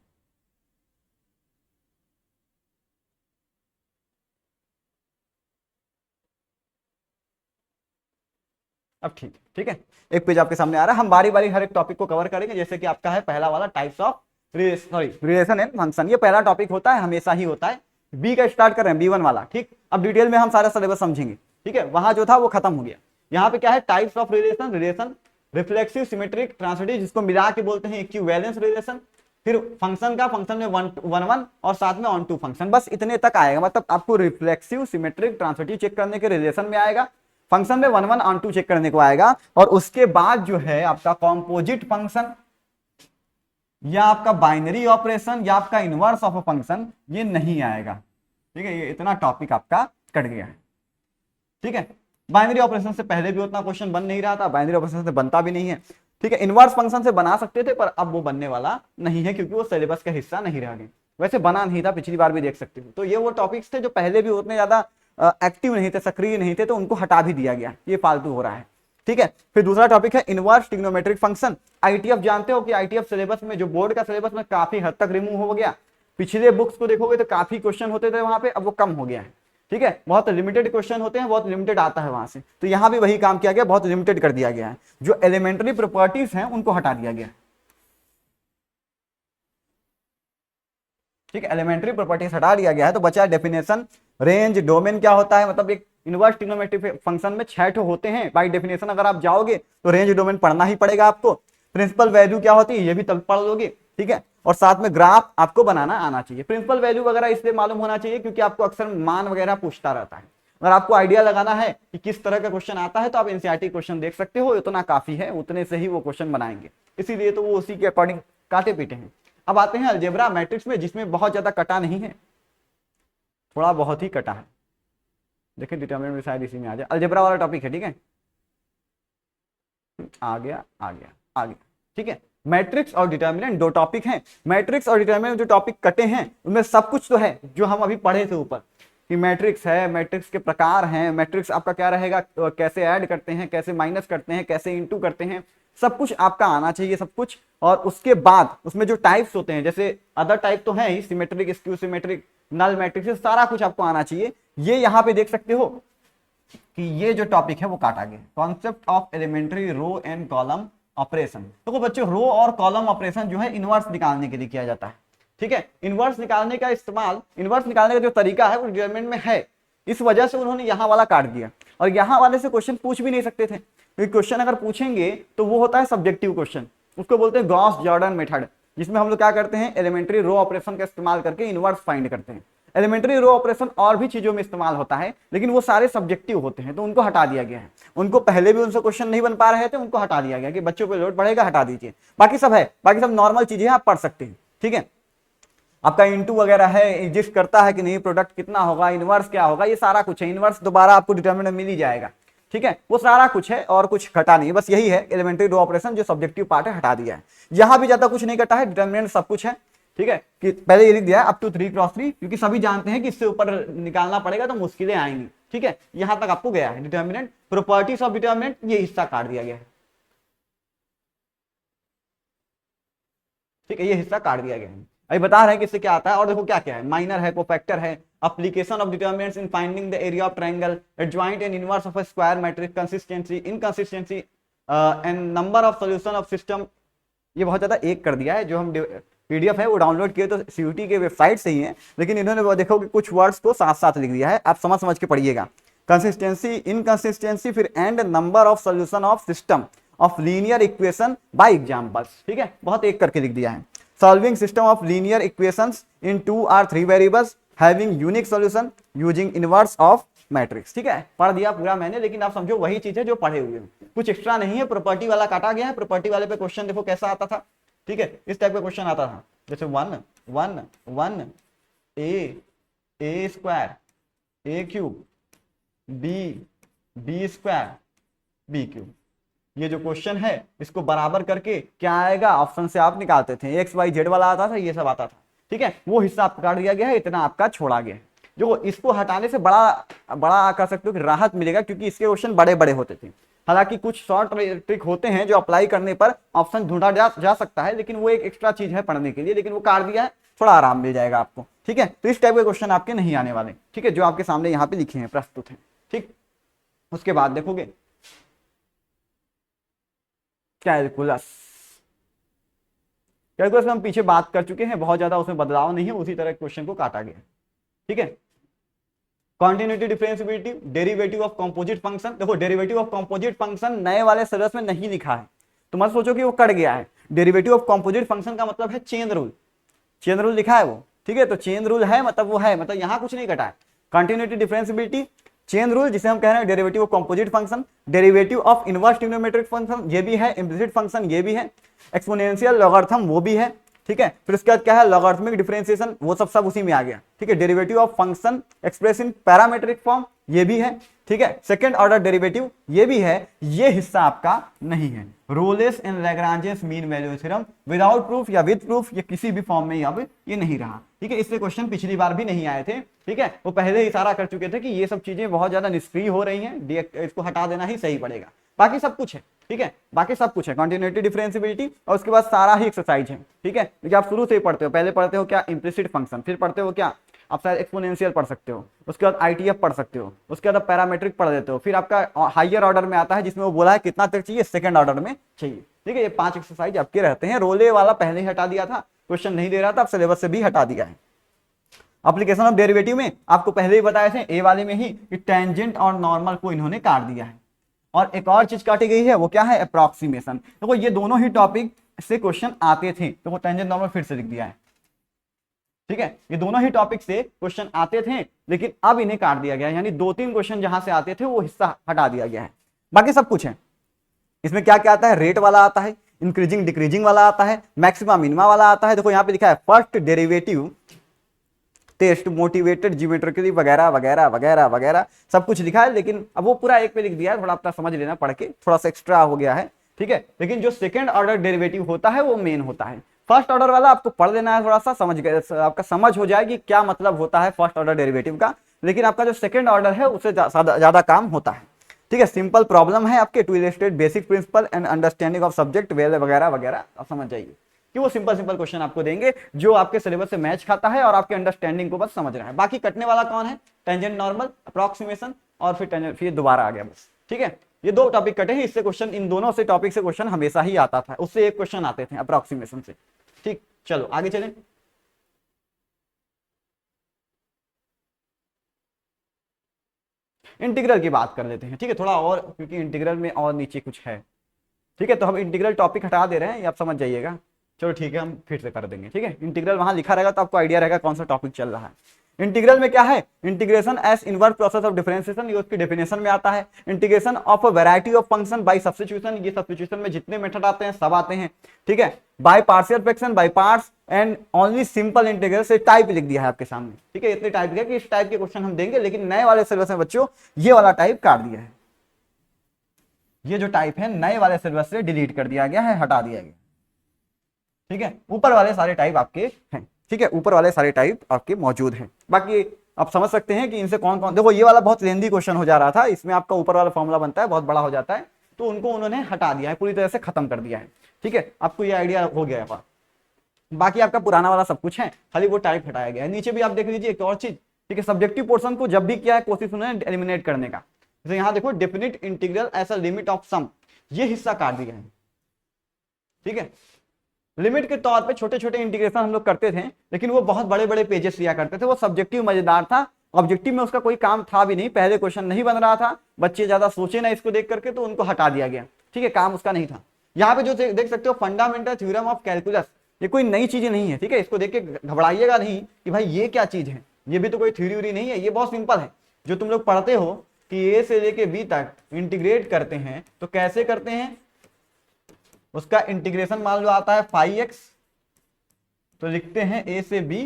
अब ठीक है। ठीक है, एक पेज आपके सामने आ रहा है, हम बारी बारी हर एक टॉपिक को कवर करेंगे। जैसे कि आपका है पहला वाला types of relation and function, ये पहला टॉपिक होता है, हमेशा ही होता है। बी का स्टार्ट कर रहे हैं, B1 वाला। ठीक, अब डिटेल में हम सारा सिलेबस समझेंगे। ठीक है, वहां जो था वो खत्म हो गया। यहाँ पे क्या है, types of relation, relation reflexive, symmetric, transitive, जिसको मिला के बोलते हैं इक्विवेलेंस रिलेशन। फिर फंक्शन का, फंक्शन में वन वन और साथ में ऑन टू फंक्शन, बस इतने तक आएगा। मतलब आपको रिफ्लेक्सिव, सिमेट्रिक, ट्रांसिटिव चेक करने के रिलेशन में आएगा, फंक्शन में one one onto check करने को आएगा, और उसके बाद जो है आपका कॉम्पोजिट फंक्शन या आपका बाइनरी ऑपरेशन या आपका इनवर्स ऑफ अ फंक्शन, ये नहीं आएगा। ठीक है, ये इतना टॉपिक आपका कट गया है। ठीक है, बाइनरी ऑपरेशन से पहले भी उतना क्वेश्चन बन नहीं रहा था, बाइनरी ऑपरेशन से बनता भी नहीं है। ठीक है, इनवर्स फंक्शन से बना सकते थे, पर अब वो बनने वाला नहीं है क्योंकि वो सिलेबस का हिस्सा नहीं रह गए। वैसे बना नहीं था, पिछली बार भी देख सकते हो। तो ये वो टॉपिक्स थे जो पहले भी उतने ज्यादा एक्टिव नहीं थे, सक्रिय नहीं थे, तो उनको हटा भी दिया गया, ये फालतू हो रहा है। ठीक है, फिर दूसरा टॉपिक है इनवर्स ट्रिग्नोमेट्रिक फंक्शन। आईटीएफ जानते हो कि आईटीएफ सिलेबस में, जो बोर्ड का सिलेबस में काफी हद तक रिमूव हो गया। पिछले बुक्स को देखोगे तो काफी क्वेश्चन होते थे वहां पे, अब वो कम हो गया है। ठीक है, बहुत लिमिटेड क्वेश्चन होते हैं, बहुत लिमिटेड आता है वहां से। तो यहां भी वही काम किया गया, बहुत लिमिटेड कर दिया गया है। जो एलिमेंट्री प्रॉपर्टीज हैं उनको हटा दिया गया। ठीक है, एलिमेंट्री प्रॉपर्टीज हटा दिया गया है, तो बचा डेफिनेशन, रेंज, डोमेन क्या होता है। मतलब एक इनवर्स ट्रिग्नोमेट्रिक फंक्शन में 6 होते हैं बाय डेफिनेशन। अगर आप जाओगे तो रेंज डोमेन पढ़ना ही पड़ेगा आपको। प्रिंसिपल वैल्यू क्या होती है ये भी तब पढ़ लोगे। ठीक है, और साथ में ग्राफ आपको बनाना आना चाहिए। प्रिंसिपल वैल्यू वगैरह इसलिए मालूम होना चाहिए क्योंकि आपको अक्सर मान वगैरह पूछता रहता है। अगर आपको आइडिया लगाना है कि किस तरह का क्वेश्चन आता है तो आप एनसीईआरटी क्वेश्चन देख सकते हो, इतना काफी है, उतने से ही वो क्वेश्चन बनाएंगे, इसीलिए तो वो उसी के अकॉर्डिंग काटे पीटे हैं। अब आते हैं अलजेब्रा मैट्रिक्स में, जिसमें बहुत ज्यादा कटा नहीं है, थोड़ा बहुत ही कटा है। देखिए डिटरमिनेंट में शायद इसी में आ जाए, अलजेब्रा वाला टॉपिक है। ठीक है, आ गया आ गया आ गया। ठीक है, मैट्रिक्स और डिटरमिनेंट दो टॉपिक हैं। मैट्रिक्स और डिटरमिनेंट जो टॉपिक कटे हैं उनमें सब कुछ तो है जो हम अभी पढ़े थे ऊपर, कि मैट्रिक्स है, मैट्रिक्स के प्रकार हैं, मैट्रिक्स आपका क्या रहेगा, कैसे ऐड करते हैं, कैसे माइनस करते हैं, कैसे इनटू करते हैं, सब कुछ आपका आना चाहिए, सब कुछ। और उसके बाद उसमें जो टाइप्स होते हैं, जैसे अदर टाइप तो है ही, symmetric, skew symmetric, null matrix, सारा कुछ आपको आना चाहिए। ये यहाँ पे देख सकते हो कि ये जो टॉपिक है वो काटा गया, concept of elementary row and column operation. तो बच्चों रो और कॉलम ऑपरेशन जो है इनवर्स निकालने के लिए किया जाता है। ठीक है, इनवर्स निकालने का इस्तेमाल, इनवर्स निकालने का जो तरीका है वो डिटरमिनेंट में है, इस वजह से उन्होंने यहाँ वाला काट दिया। और यहाँ वाले से क्वेश्चन पूछ भी नहीं सकते थे, क्योंकि क्वेश्चन अगर पूछेंगे तो वो होता है सब्जेक्टिव क्वेश्चन, उसको बोलते हैं गॉस जॉर्डन मेथड। जिसमें हम लोग क्या करते हैं, एलिमेंट्री रो ऑपरेशन का इस्तेमाल करके इनवर्स फाइंड करते हैं। एलिमेंट्री रो ऑपरेशन और भी चीजों में इस्तेमाल होता है, लेकिन वो सारे सब्जेक्टिव होते हैं, तो उनको हटा दिया गया है। उनको पहले भी उनसे क्वेश्चन नहीं बन पा रहे थे, उनको हटा दिया गया कि बच्चों पे लोड बढ़ेगा, हटा दीजिए। बाकी सब है, बाकी सब नॉर्मल चीजें आप पढ़ सकते हैं। ठीक है, आपका इंटू वगैरह है, एग्जिस्ट करता है कि नहीं, प्रोडक्ट कितना होगा, इनवर्स क्या होगा, ये सारा कुछ है। इनवर्स दोबारा आपको डिटर्मिनेंट मिल ही जाएगा। ठीक है, वो सारा कुछ है और कुछ घटा नहीं, बस यही है एलिमेंट्री रो ऑपरेशन जो सब्जेक्टिव पार्ट है हटा दिया है। यहां भी ज्यादा कुछ नहीं घटा है, डिटर्मिनेंट सब कुछ है। ठीक है, कि पहले ये लिख दिया है अप टू 3x3, क्योंकि सभी जानते हैं कि इससे ऊपर निकालना पड़ेगा तो मुश्किलें आएंगी। ठीक है, यहां तक आपको गया है डिटर्मिनेंट। प्रॉपर्टीज ऑफ डिटर्मिनेंट ये हिस्सा काट दिया गया है। ठीक है, ये हिस्सा काट दिया गया है। अभी बता रहे हैं कि इससे क्या आता है, और देखो क्या क्या है, माइनर है, कोफैक्टर है, application of determinants in finding the area of triangle, adjoint and inverse of a square matrix, consistency, inconsistency, and number of solution of system। ये बहुत ज्यादा एक कर दिया है। जो हम पीडीएफ है वो डाउनलोड किए तो सीयूटी के वेबसाइट से ही है, लेकिन इन्होंने वो देखो कि कुछ वर्ड्स को साथ साथ लिख दिया है, आप समझ समझ के पढ़िएगा। कंसिस्टेंसी, इनकंसिस्टेंसी, फिर and number of solution of system of linear equation by examples. ठीक है, बहुत एक करके लिख दिया है। Solving system of linear equations in 2 or 3 variables having unique solution using inverse of matrix. ठीक है, पढ़ दिया पूरा मैंने, लेकिन आप समझो वही चीज है जो पढ़े हुए हैं, कुछ एक्स्ट्रा नहीं है। प्रॉपर्टी वाला काटा गया है। प्रॉपर्टी वाले पे क्वेश्चन देखो कैसा आता था। ठीक है, इस टाइप का क्वेश्चन आता था, जैसे 1 1 1 A square A cube B square B cube. ये जो क्वेश्चन है इसको बराबर करके क्या आएगा, ऑप्शन से आप निकालते थे। एक्स वाई जेड वाला आता था, ये सब आता था। ठीक है, वो हिस्सा आपका काट दिया गया है, इतना आपका छोड़ा गया है। जो इसको हटाने से बड़ा बड़ा कह सकते हो कि राहत मिलेगा, क्योंकि इसके क्वेश्चन बड़े बड़े होते थे। हालांकि कुछ शॉर्ट ट्रिक होते हैं जो अप्लाई करने पर ऑप्शन ढूंढा जा सकता है, लेकिन वो एक एक्स्ट्रा चीज है पढ़ने के लिए, लेकिन वो काट दिया है, थोड़ा आराम मिल जाएगा आपको। ठीक है, तो इस टाइप के क्वेश्चन आपके नहीं आने वाले। ठीक है, जो आपके सामने यहाँ पे लिखे हैं, प्रस्तुत हैं। ठीक, उसके बाद देखोगे कैलकुलस। कैलकुलस में हम पीछे बात कर चुके हैं, बहुत ज्यादा उसमें बदलाव नहीं है, उसी तरह क्वेश्चन को काटा गया। ठीक है, continuity, differentiability, derivative of composite function. देखो डेरिवेटिव ऑफ कंपोजिट फंक्शन नए वाले सिलेबस में नहीं लिखा है, तो मत सोचो कि वो कट गया है। डेरिवेटिव ऑफ कंपोजिट फंक्शन का मतलब है चेन रूल। चेन रूल लिखा है वो। ठीक है, तो चेन रूल है मतलब वो है, मतलब यहाँ कुछ नहीं कटा है। कॉन्टिन्यूटी, डिफरेंशिएबिलिटी, चेन रूल, जिसे हम कह रहे हैं derivative of composite function, derivative of inverse trigonometric function ये भी है, इम्प्लिसिट फंक्शन ये भी है, एक्सपोनेंशियल लॉगरिथम वो भी है। ठीक है, फिर उसके बाद क्या है, लॉगरिथमिक डिफरेंशिएशन, वो सब उसी में आ गया। ठीक है, derivative of function express in parametric form ये भी है। ठीक है, सेकंड ऑर्डर डेरिवेटिव ये भी है। ये हिस्सा आपका नहीं है। Rolle's and Lagrange's mean value theorem without proof या विद प्रूफ, ये किसी भी फॉर्म में अब ये नहीं रहा। ठीक है, इससे क्वेश्चन पिछली बार भी नहीं आए थे। ठीक है, वो पहले ही इशारा कर चुके थे कि ये सब चीजें बहुत ज्यादा निष्क्रिय हो रही हैं, इसको हटा देना ही सही पड़ेगा। बाकी सब कुछ है। ठीक है, बाकी सब कुछ है, कॉन्टिन्यूटी, डिफरेंशिएबिलिटी, और उसके बाद सारा ही एक्सरसाइज है। ठीक है, क्योंकि आप शुरू से ही पढ़ते हो, पहले पढ़ते हो क्या, इम्प्लिसिट फंक्शन, फिर पढ़ते हो क्या, आप शायद एक्सपोनेंशियल पढ़ सकते हो, उसके बाद आईटीएफ पढ़ सकते हो, उसके बाद पैरामेट्रिक पढ़ देते हो, फिर आपका हायर ऑर्डर में आता है जिसमें वो बोला है कितना तक चाहिए, सेकंड ऑर्डर में चाहिए। ठीक है, ये 5 एक्सरसाइज आपके रहते हैं। रोले वाला पहले ही हटा दिया था, क्वेश्चन नहीं दे रहा था, अब सिलेबस से भी हटा दिया है। एप्लीकेशन ऑफ डेरिवेटिव में आपको पहले ही बताए थे, ए वाले में ही, कि टेंजेंट और नॉर्मल को इन्होंने काट दिया है। और एक और चीज काटी गई है, वो क्या है, अप्रॉक्सीमेशन। देखो ये दोनों ही टॉपिक से क्वेश्चन आते थे, तो वो टेंजेंट नॉर्मल फिर से लिख दिया है। ठीक है, ये दोनों ही टॉपिक से क्वेश्चन आते थे, लेकिन अब इन्हें काट दिया गया है, यानी 2-3 क्वेश्चन जहां से आते थे वो हिस्सा हटा दिया गया है। बाकी सब कुछ है। इसमें क्या क्या आता है, रेट वाला आता है, इंक्रीजिंग डिक्रीजिंग वाला आता है, मैक्सिमा मिनिमा वाला आता है। देखो यहाँ पे लिखा है first derivative test, motivated geometrically वगैरह वगैरह वगैरह वगैरह सब कुछ लिखा है, लेकिन अब वो पूरा एक पे लिख दिया है, थोड़ा अपना समझ लेना पढ़ के, थोड़ा सा एक्स्ट्रा हो गया है। ठीक है, लेकिन जो सेकंड ऑर्डर डेरिवेटिव होता है वो मेन होता है। फर्स्ट ऑर्डर वाला आपको पढ़ लेना है, थोड़ा सा समझ गए, आपका समझ हो जाएगी क्या मतलब होता है फर्स्ट ऑर्डर डेरिवेटिव का, लेकिन आपका जो सेकंड ऑर्डर है उससे ज्यादा काम होता है। ठीक है, सिंपल प्रॉब्लम है आपके, to illustrate basic principle and understanding of subject वगैरह वगैरह, आप समझ जाइए कि वो सिंपल क्वेश्चन आपको देंगे जो आपके सिलेबस से मैच खाता है और आपके अंडरस्टैंडिंग को बस समझ रहा है। बाकी कटने वाला कौन है, टेंजेंट नॉर्मल, अप्रॉक्सीमेशन और फिर टेंजेंट, फिर दोबारा आ गया बस। ठीक है, ये 2 टॉपिक कटे हैं, इससे क्वेश्चन, इन दोनों से टॉपिक से क्वेश्चन हमेशा ही आता था, उससे एक क्वेश्चन आते थे अप्रॉक्सीमेशन से। ठीक, चलो आगे चलें। इंटीग्रल की बात कर लेते हैं। ठीक है, थोड़ा और, क्योंकि इंटीग्रल में और नीचे कुछ है। ठीक है, तो हम इंटीग्रल टॉपिक हटा दे रहे हैं, ये आप समझ जाइएगा। चलो ठीक है, हम फिर से कर देंगे। ठीक है, इंटीग्रल वहां लिखा रहेगा तो आपको आइडिया रहेगा कौन सा टॉपिक चल रहा है। इंटीग्रल में क्या है, integration as inverse process of differentiation, ये उसकी डेफिनेशन में आता है। Integration of a variety of function by substitution, ये सब्स्टिट्यूशन में जितने मेथड आते हैं सब आते हैं। ठीक है, by partial fraction, by parts and only simple integral, से टाइप लिख दिया है आपके सामने। ठीक है, इतने टाइप है कि इस टाइप के क्वेश्चन हम देंगे, लेकिन नए वाले सिलेबस में बच्चों ये वाला टाइप काट दिया है। ये जो टाइप है नए वाले सिलेबस से डिलीट कर दिया गया है, हटा दिया गया। ठीक है, ऊपर वाले सारे टाइप आपके हैं। ठीक है, ऊपर वाले सारे टाइप आपके मौजूद हैं। बाकी आप समझ सकते हैं कि इनसे कौन कौन, देखो ये वाला बहुत लेंदी क्वेश्चन हो जा रहा था, इसमें आपका ऊपर वाला फॉर्मूला बनता है, बहुत बड़ा हो जाता है, तो उनको उन्होंने हटा दिया है, पूरी तरह से खत्म कर दिया है। ठीक है, आपको ये आइडिया हो गया है। बाकी आपका पुराना वाला सब कुछ है, खाली वो टाइप हटाया गया है। नीचे भी आप देख लीजिए एक और चीज, ठीक है, सब्जेक्टिव पोर्शन को जब भी किया है कोशिश उन्होंने एलिमिनेट करने का। जैसे यहाँ देखो definite integral as a limit of sum, ये हिस्सा काट दिया है। ठीक है, लिमिट के तौर पे छोटे छोटे इंटीग्रेशन हम लोग करते थे, लेकिन वो बहुत बड़े बड़े पेजेस लिया करते थे, वो सब्जेक्टिव मजेदार था, ऑब्जेक्टिव में उसका कोई काम था भी नहीं, पहले क्वेश्चन नहीं बन रहा था, बच्चे ज्यादा सोचे ना इसको देख करके, तो उनको हटा दिया गया। ठीक है, काम उसका नहीं था। यहाँ पे जो देख सकते हो फंडामेंटल थ्योरम ऑफ कैलकुलस, ये कोई नई चीज नहीं है। ठीक है, इसको देख के घबराइएगा नहीं कि भाई ये क्या चीज है, ये भी तो कोई थ्योरी नहीं है, ये बहुत सिंपल है। जो तुम लोग पढ़ते हो कि ए से लेके बी तक इंटीग्रेट करते हैं, तो कैसे करते हैं, उसका इंटीग्रेशन मान लो आता है 5x, तो लिखते हैं a से b,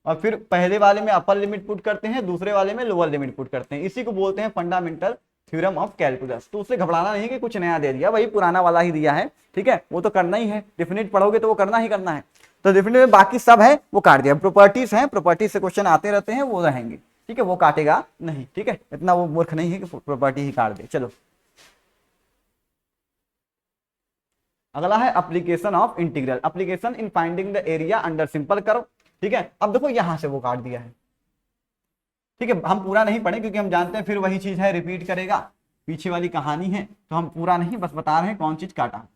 और फिर पहले वाले में अपर लिमिट पुट करते हैं, दूसरे वाले में लोअर लिमिट पुट करते हैं। इसी को बोलते हैं फंडामेंटल थ्योरम ऑफ कैलकुलस। तो उससे घबराना नहीं कि कुछ नया दे दिया, वही पुराना वाला ही दिया है। ठीक है, वो तो करना ही है, डेफिनेट पढ़ोगे तो वो करना ही करना है। तो डेफिनेट में बाकी सब है वो काट दिया। प्रॉपर्टीज हैं, प्रॉपर्टीज से क्वेश्चन आते रहते हैं, वो रहेंगे। ठीक है, वो काटेगा नहीं। ठीक है, इतना वो मूर्ख नहीं है कि प्रॉपर्टी ही काट दे। चलो अगला है application of integral, application in finding the area under simple curve. ठीक है, अब देखो यहां से वो काट दिया है। ठीक है, हम पूरा नहीं पढ़े क्योंकि हम जानते हैं फिर वही चीज है, रिपीट करेगा, पीछे वाली कहानी है, तो हम पूरा नहीं, बस बता रहे हैं कौन चीज काटा।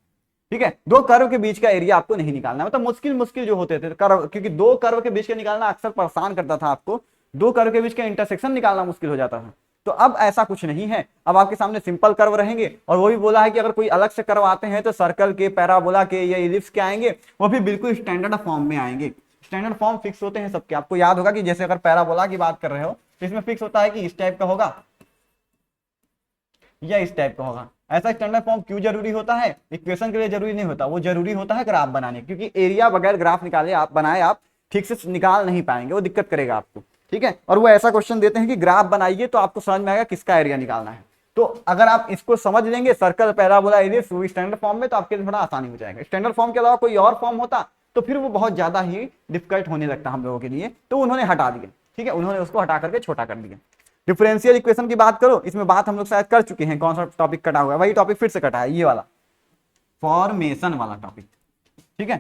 ठीक है, दो कर्व के बीच का एरिया आपको नहीं निकालना, मतलब मुश्किल जो होते थे कर्व, क्योंकि दो कर्व के बीच का निकालना अक्सर परेशान करता था आपको, दो कर्व के बीच का इंटरसेक्शन निकालना मुश्किल हो जाता था। तो अब ऐसा कुछ नहीं है, अब आपके सामने सिंपल कर्व रहेंगे, और वो भी बोला है कि अगर कोई अलग से कर्व आते हैं तो सर्कल के, पैराबोला के या इलिप्स के आएंगे, वो भी बिल्कुल स्टैंडर्ड फॉर्म में आएंगे। स्टैंडर्ड फॉर्म फिक्स होते हैं सबके, आपको याद होगा कि जैसे अगर पैराबोला की बात कर रहे हो तो इसमें फिक्स होता है कि इस टाइप का होगा या इस टाइप का होगा। ऐसा स्टैंडर्ड फॉर्म क्यों जरूरी होता है, इक्वेशन के लिए जरूरी नहीं होता, वो जरूरी होता है ग्राफ बनाने, क्योंकि एरिया बगैर ग्राफ निकाले आप बनाए आप ठीक से निकाल नहीं पाएंगे, वो दिक्कत करेगा आपको। ठीक है, और वो ऐसा क्वेश्चन देते हैं कि ग्राफ बनाइए तो आपको समझ में आएगा किसका एरिया निकालना है। तो अगर आप इसको समझ लेंगे circle, parabola, ellipse standard form में, तो आपके लिए थोड़ा आसानी हो जाएगा। स्टैंडर्ड फॉर्म के अलावा कोई और फॉर्म होता तो फिर वो बहुत ज्यादा ही डिफिकल्ट होने लगता हम लोगों के लिए, तो उन्होंने हटा दिया। ठीक है, उन्होंने उसको हटा करके छोटा कर दिया। डिफरेंशियल इक्वेशन की बात करो, इसमें बात हम लोग शायद कर चुके हैं, कौन सा टॉपिक कटा हुआ है, वही टॉपिक फिर से कटा है, ये वाला फॉर्मेशन वाला टॉपिक। ठीक है,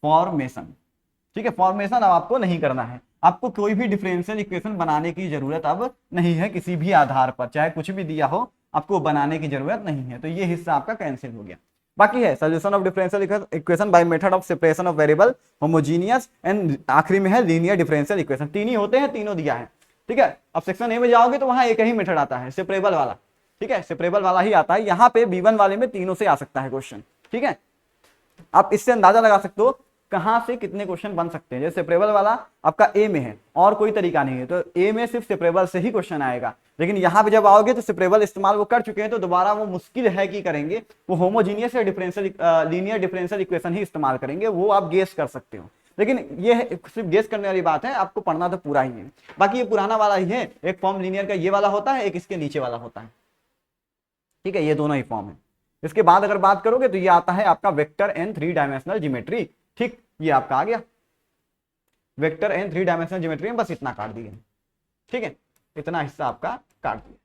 फॉर्मेशन। ठीक है, फॉर्मेशन अब आपको नहीं करना है, आपको कोई भी डिफरेंशियल इक्वेशन बनाने की जरूरत अब नहीं है, किसी भी आधार पर चाहे कुछ भी दिया हो, आपको बनाने की जरूरत नहीं है। तो ये हिस्सा आपका कैंसिल हो गया। बाकी है solution of differential equation by method of separation of variable, homogeneous, and आखिरी में है लीनियर डिफरेंशियल इक्वेशन। तीन ही होते हैं, तीनों दिया है। ठीक है, अब सेक्शन ए में जाओगे तो वहां एक ही मेथड आता है, सेपरेबल वाला। ठीक है, सेपरेबल वाला ही आता है, यहाँ पे B1 वाले में तीनों से आ सकता है क्वेश्चन। ठीक है, आप इससे अंदाजा लगा सकते हो कहां से कितने क्वेश्चन बन सकते हैं। जैसे सेपरेबल वाला आपका ए में है और कोई तरीका नहीं है, तो ए में सिर्फ सेपरेबल से ही क्वेश्चन आएगा। लेकिन यहाँ पे जब आओगे तो सेपरेबल इस्तेमाल वो कर चुके हैं, तो दोबारा वो मुश्किल है कि करेंगे, वो होमोजीनियस या डिफरेंशियल लीनियर डिफरेंशियल इक्वेशन ही इस्तेमाल करेंगे, वो आप गेस कर सकते हो। लेकिन ये सिर्फ गेस करने वाली बात है, आपको पढ़ना तो पूरा ही है। बाकी ये पुराना वाला ही है, एक फॉर्म लीनियर का ये वाला होता है, एक इसके नीचे वाला होता है। ठीक है, ये दोनों ही फॉर्म है। इसके बाद अगर बात करोगे तो ये आता है आपका वेक्टर एंड 3 डायमेंशनल ज्योमेट्री। ठीक, ये आपका आ गया वेक्टर एंड 3 डायमेंशनल ज्योमेट्री में, बस इतना काट दिया। ठीक है, इतना हिस्सा आपका काट दिया।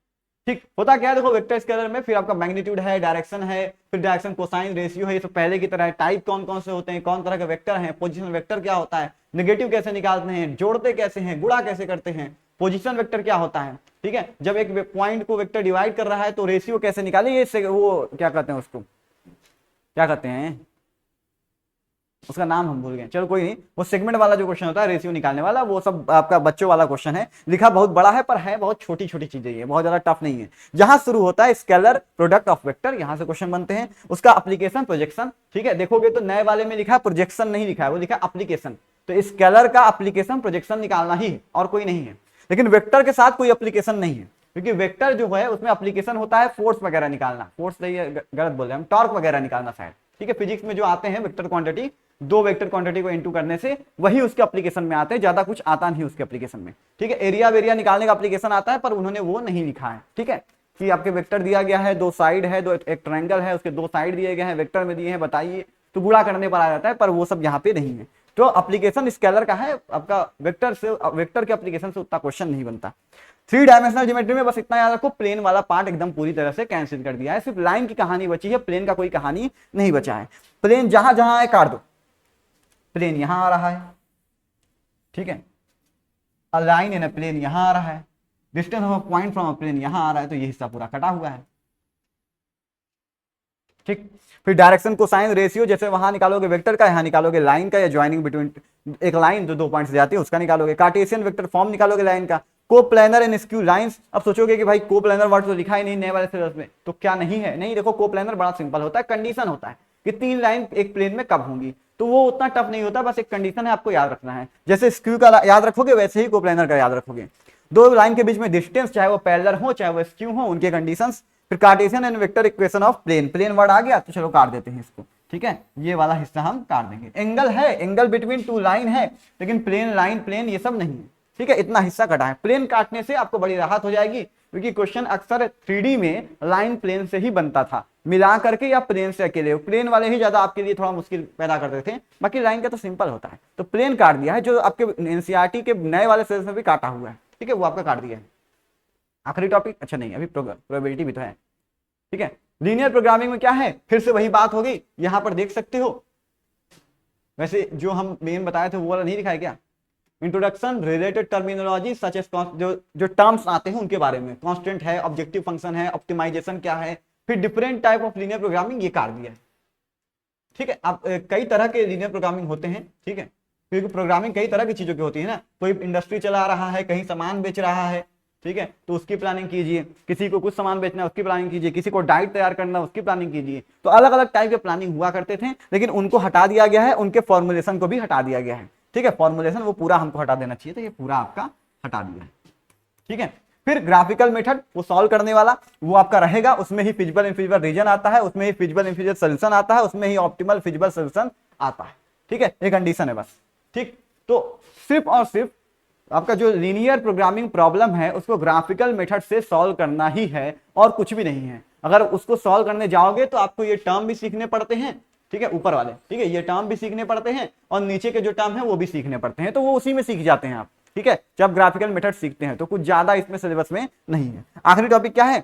ठीक, होता क्या है देखो, वेक्टर स्केलर में फिर आपका मैग्नीट्यूड है, डायरेक्शन है, फिर डायरेक्शन कोसाइन रेशियो है, ये सब पहले की तरह है। टाइप कौन कौन से होते हैं, कौन तरह के वेक्टर हैं, पोजीशन वेक्टर क्या होता है, नेगेटिव कैसे निकालते हैं, जोड़ते कैसे हैं, गुणा कैसे करते हैं, पोजीशन वेक्टर क्या होता है। ठीक है, जब एक पॉइंट को वेक्टर डिवाइड कर रहा है तो रेशियो कैसे निकाले, ये वो क्या कहते हैं, उसको क्या कहते हैं, उसका नाम हम भूल गए, चलो कोई नहीं। वो सेगमेंट वाला जो क्वेश्चन होता है रेशियो निकालने वाला, वो सब आपका बच्चों वाला क्वेश्चन है, लिखा बहुत बड़ा है पर है बहुत छोटी छोटी चीजें, ये बहुत ज्यादा टफ नहीं है। जहां शुरू होता है स्केलर प्रोडक्ट ऑफ वेक्टर, यहां से क्वेश्चन बनते हैं। उसका एप्लीकेशन प्रोजेक्शन, ठीक है, देखोगे तो नए वाले में लिखा है प्रोजेक्शन नहीं लिखा है, वो लिखा एप्लीकेशन। तो स्केलर का एप्लीकेशन प्रोजेक्शन निकालना ही है और कोई नहीं है। लेकिन वेक्टर के साथ कोई एप्लीकेशन नहीं है, क्योंकि वेक्टर जो है उसमें एप्लीकेशन होता है फोर्स वगैरह निकालना, फोर्स नहीं है, गलत बोल रहे हैं हम, टॉर्क वगैरह निकालना शायद, ठीक है। फिजिक्स में जो आते हैं वेक्टर क्वांटिटी, दो वेक्टर क्वांटिटी को इनटू करने से वही उसके एप्लीकेशन में आते हैं, ज्यादा कुछ आता नहीं उसके एप्लीकेशन में, ठीक है। एरिया वेरिया निकालने का एप्लीकेशन आता है पर उन्होंने वो नहीं लिखा है, ठीक है, कि आपके वेक्टर दिया गया है, दो साइड है, दो एक ट्रायंगल है, उसके दो साइड दिए गए हैं, वेक्टर में दिए हैं, बताइए, तो गुणा करने पर आ जाता है, पर वो सब यहाँ पे नहीं है। तो एप्लीकेशन स्केलर का है, आपका वेक्टर से, वेक्टर के एप्लीकेशन से उतना क्वेश्चन नहीं बनता। 3 डायमेंशनल ज्योमेट्री में बस इतना याद रखो, प्लेन वाला पार्ट एकदम पूरी तरह से कैंसिल कर दिया है, सिर्फ लाइन की कहानी बची है, प्लेन का कोई कहानी नहीं बचा है। प्लेन जहां जहां है काट दो, प्लेन यहां आ रहा है, ठीक है, लाइन इन प्लेन यहां आ रहा है, distance of point from a plane यहां आ रहा है, तो ये हिस्सा पूरा कटा हुआ है, ठीक। फिर डायरेक्शन कोसाइन रेशियो, जैसे वहां निकालोगे वेक्टर का, यहां निकालोगे लाइन का, या ज्वाइनिंग बिटवीन एक लाइन जो 2 पॉइंट से जाती है उसका निकालोगे। कार्टेशियन वेक्टर फॉर्म निकालोगे लाइन का। कोप्लेनर एंड स्क्यू लाइंस, अब सोचोगे कि भाई कोप्लेनर वर्ड तो लिखा ही नहीं नए वाले सिलेबस में, तो क्या नहीं है? नहीं, देखो कोप्लेनर बड़ा सिंपल होता है, कंडीशन होता है कि 3 लाइन एक प्लेन में कब होंगी, तो वो उतना टफ नहीं होता, बस एक कंडीशन है, आपको याद रखना है। जैसे स्क्यू का याद रखोगे वैसे ही कोप्लेनर का याद रखोगे। 2 लाइन के बीच में डिस्टेंस, चाहे वो पैरेलल हो चाहे वो स्क्यू हो, उनके कंडीशंस। फिर Cartesian and vector equation of plane, plane word आ गया तो चलो काट देते हैं इसको, ठीक है, ये वाला हिस्सा हम काट देंगे। एंगल है, एंगल बिटवीन 2 लाइन है, लेकिन प्लेन लाइन प्लेन ये सब नहीं है, ठीक है, इतना हिस्सा कटा है। प्लेन काटने से आपको बड़ी राहत हो जाएगी, क्योंकि क्वेश्चन अक्सर 3D में लाइन प्लेन से ही बनता था, मिला करके या प्लेन से अकेले, प्लेन वाले ही ज्यादा आपके लिए थोड़ा मुश्किल पैदा करते थे, बाकी लाइन का तो सिंपल होता है। तो प्लेन काट दिया है, जो आपके एनसीईआरटी के नए वाले सिलेबस में भी काटा हुआ है, ठीक है, वो आपका काट दिया है। आखिरी टॉपिक, अच्छा नहीं अभी प्रोबेबिलिटी भी तो है, ठीक है। लीनियर प्रोग्रामिंग में क्या है, फिर से वही बात होगी, यहां पर देख सकते हो। वैसे जो हम मेन बताए थे वो वाला नहीं दिखाया क्या, introduction, related terminology such as, जो टर्म्स आते हैं उनके बारे में, कांस्टेंट है, ऑब्जेक्टिव फंक्शन है, ऑप्टिमाइजेशन क्या है, फिर different type of linear programming, ये काट दिया है, ठीक है। अब कई तरह के लीनियर प्रोग्रामिंग होते हैं, ठीक है, क्योंकि प्रोग्रामिंग कई तरह की चीजों की होती है ना, कोई इंडस्ट्री चला रहा है, कहीं सामान बेच रहा है, ठीक है, तो उसकी प्लानिंग कीजिए, किसी को कुछ सामान बेचना है उसकी प्लानिंग कीजिए, किसी को डाइट तैयार करना उसकी प्लानिंग कीजिए। तो अलग अलग टाइप के प्लानिंग हुआ करते थे, लेकिन उनको हटा दिया गया है, उनके फॉर्मुलेशन को भी हटा दिया गया है, ठीक है। फॉर्मुलेशन वो पूरा हमको हटा देना चाहिए, तो ये पूरा आपका हटा दिया है, ठीक है। फिर ग्राफिकल मेथड, वो सॉल्व करने वाला वो आपका रहेगा, उसमें ही फिजिबल इनफिजिबल रीजन आता है, उसमें ही फिजिबल इनफिजिबल सोल्यूशन आता है, उसमें ही ऑप्टिमल फिजिबल सोल्यूशन आता है, ठीक है, ये कंडीशन है बस, ठीक। तो सिर्फ और सिर्फ आपका जो लीनियर प्रोग्रामिंग प्रॉब्लम है उसको ग्राफिकल मेथड से सॉल्व करना ही है और कुछ भी नहीं है। अगर उसको सॉल्व करने जाओगे तो आपको ये टर्म भी सीखने पड़ते हैं, ठीक है, ऊपर वाले, ठीक है, ये टर्म भी सीखने पड़ते हैं और नीचे के जो टर्म है वो भी सीखने पड़ते हैं, तो वो उसी में सीख जाते हैं आप, ठीक है, जब ग्राफिकल मेथड सीखते हैं, तो कुछ ज्यादा इसमें सिलेबस में नहीं है। आखिरी टॉपिक क्या है,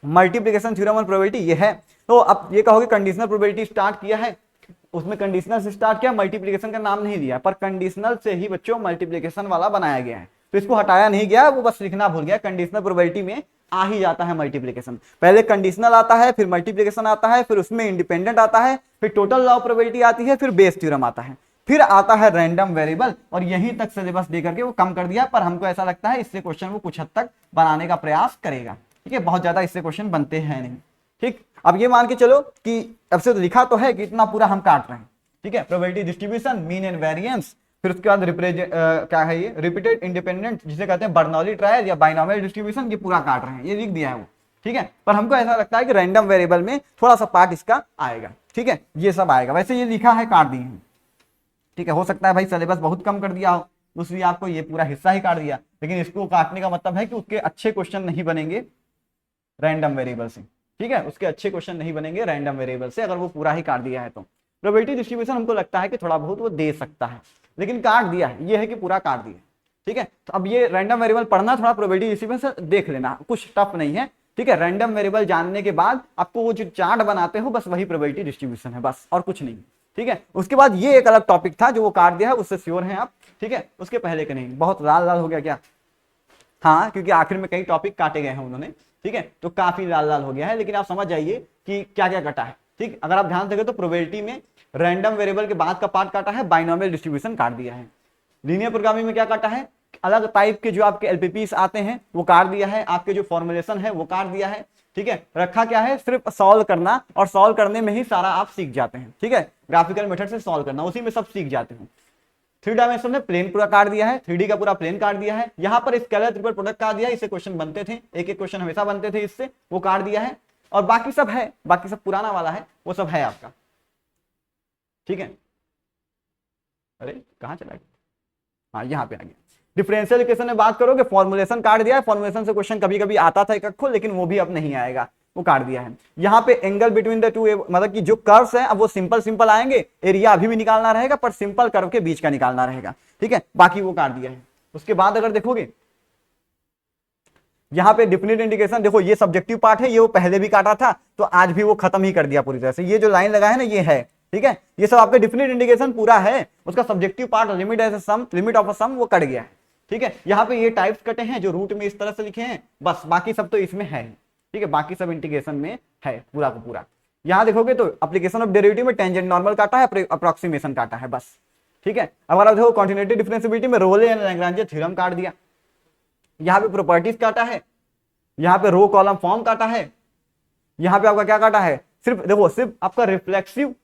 मल्टीप्लिकेशन थ्योरम और प्रोबेबिलिटी, ये है। तो अब ये कहोगे कंडीशनल प्रोबेबिलिटी स्टार्ट किया है, उसमें कंडीशनल से स्टार्ट किया, मल्टीप्लिकेशन का नाम नहीं दिया, पर कंडीशनल से ही बच्चों मल्टीप्लिकेशन वाला बनाया गया है, तो इसको हटाया नहीं गया, वो बस लिखना भूल गया। कंडीशनल प्रोबेबिलिटी में आ ही जाता है मल्टीप्लिकेशन, पहले कंडीशनल आता है, फिर मल्टीप्लिकेशन आता है, फिर उसमें इंडिपेंडेंट आता है, फिर टोटल लॉ ऑफ प्रोबेबिलिटी आती है, फिर बेस थ्योरम आता है, फिर आता है रैंडम वेरिएबल, और यहीं तक सिलेबस दे करके वो कम कर दिया, पर हमको ऐसा लगता है इससे क्वेश्चन वो कुछ हद तक बनाने का प्रयास करेगा, ठीक है, बहुत ज्यादा इससे क्वेश्चन बनते हैं नहीं, ठीक। अब ये मान के चलो कि अब से तो लिखा तो है कि इतना पूरा हम काट रहे हैं, ठीक है, probability distribution, mean and variance, फिर उसके बाद क्या है ये रिपीटेड इंडिपेंडेंट, जिसे कहते हैं बर्नौली ट्रायल या बाइनोमियल डिस्ट्रीब्यूशन, ये पूरा काट रहे हैं, ये लिख दिया है वो, ठीक है, पर हमको ऐसा लगता है कि रैंडम वेरिएबल में थोड़ा सा पार्ट इसका आएगा, ठीक है, ये सब आएगा, वैसे ये लिखा है काट दिए हैं, ठीक है, हो सकता है भाई सिलेबस बहुत कम कर दिया हो, इसलिए आपको ये पूरा हिस्सा ही काट दिया, लेकिन इसको काटने का मतलब है कि उसके अच्छे क्वेश्चन नहीं बनेंगे रैंडम वेरिएबल से, ठीक है, उसके अच्छे क्वेश्चन नहीं बनेंगे रैंडम वेरिएबल से, अगर वो पूरा ही काट दिया है तो। प्रोबेबिलिटी डिस्ट्रीब्यूशन हमको लगता है कि थोड़ा बहुत वो दे सकता है, लेकिन काट दिया है, ये है कि पूरा काट दिया, ठीक है। तो अब ये रैंडम वेरिएबल पढ़ना, थोड़ा प्रोबेबिलिटी डिस्ट्रीब्यूशन देख लेना, कुछ टफ नहीं है, ठीक है। रैंडम वेरिएबल जानने के बाद आपको वो जो चार्ट बनाते हो बस वही प्रोबेबिलिटी डिस्ट्रीब्यूशन है, बस और कुछ नहीं, ठीक है। उसके बाद ये एक अलग टॉपिक था जो वो काट दिया है, उससे श्योर हैं आप, ठीक है, उसके पहले के नहीं। बहुत लाल लाल हो गया क्या? हाँ, क्योंकि आखिर में कई टॉपिक काटे गए हैं उन्होंने, ठीक है, तो काफी लाल लाल हो गया है, लेकिन आप समझ जाइए कि क्या क्या कटा है, ठीक। अगर आप ध्यान देंगे तो प्रोबेबिलिटी में रैंडम वेरिएबल के बाद का पार्ट काटा है, बाइनोमियल डिस्ट्रीब्यूशन काट दिया है। लीनियर प्रोग्रामिंग में क्या काटा है, अलग टाइप के जो आपके एलपीपीस आते हैं वो काट दिया है, आपके जो फॉर्मुलेशन है वो काट दिया है। ठीक है, रखा क्या है, सिर्फ सॉल्व करना, और सॉल्व करने में ही सारा आप सीख जाते हैं। ठीक है, ग्राफिकल मेथड से सॉल्व करना, उसी में सब सीख जाते हैं। 3 डायमेंशन में प्लेन पूरा काट दिया है, 3D का पूरा प्लेन काट दिया है। यहाँ पर स्केलर ट्रिपल प्रोडक्ट काट दिया है, इससे क्वेश्चन बनते थे, एक एक क्वेश्चन हमेशा बनते थे इससे, वो काट दिया है। और बाकी सब है, बाकी सब पुराना वाला है, वो सब है आपका। ठीक है, अरे कहाँ चला गया, हाँ यहाँ पे आ गया। डिफरेंशियल इक्वेशन में बात करोगे, फॉर्मुलेशन काट दिया है, फॉर्मुलेशन से क्वेश्चन कभी कभी आता था एक अक्खो, लेकिन वो भी अब नहीं आएगा, वो काट दिया है। यहाँ पे एंगल बिटवीन द टू, मतलब कि जो कर्व्स है अब वो सिंपल सिंपल आएंगे, एरिया अभी भी निकालना रहेगा पर सिंपल कर्व के बीच का निकालना रहेगा। ठीक है, बाकी वो काट दिया है। उसके बाद अगर देखोगे यहाँ पे डिफिनिट इंडिकेशन, देखो ये सब्जेक्टिव पार्ट है, ये वो पहले भी काटा था, तो आज भी वो खत्म ही कर दिया पूरी तरह से। ये जो लाइन लगा है ना, ये है, ठीक है, ये सब आपके डिफिनिट इंडिकेशन पूरा है। उसका subjective part limit as sum, limit of a sum, वो कट गया है। ठीक है, यहाँ पे ये टाइप्स कटे हैं जो रूट में इस तरह से लिखे हैं, बस बाकी सब तो इसमें है। ठीक है, बाकी सब इंटीग्रेशन में है पूरा का पूरा। यहाँ देखोगे तो एप्लीकेशन ऑफ डेरिवेटिव में टेंजेंट नॉर्मल काटा है, अप्रोक्सीमेशन काटा है, बस। ठीक है, अगर आप देखो कॉन्टिन्यूटी डिफरेंशिएबिलिटी में रोले एंड लैग्रांज थ्योरम काट दिया, यहाँ पे प्रॉपर्टीज काटा है, यहाँ पे रो कॉलम फॉर्म काटा है, यहाँ पे आपका क्या काटा है, सिर्फ देखो सिर्फ आपका रिफ्लेक्सिव,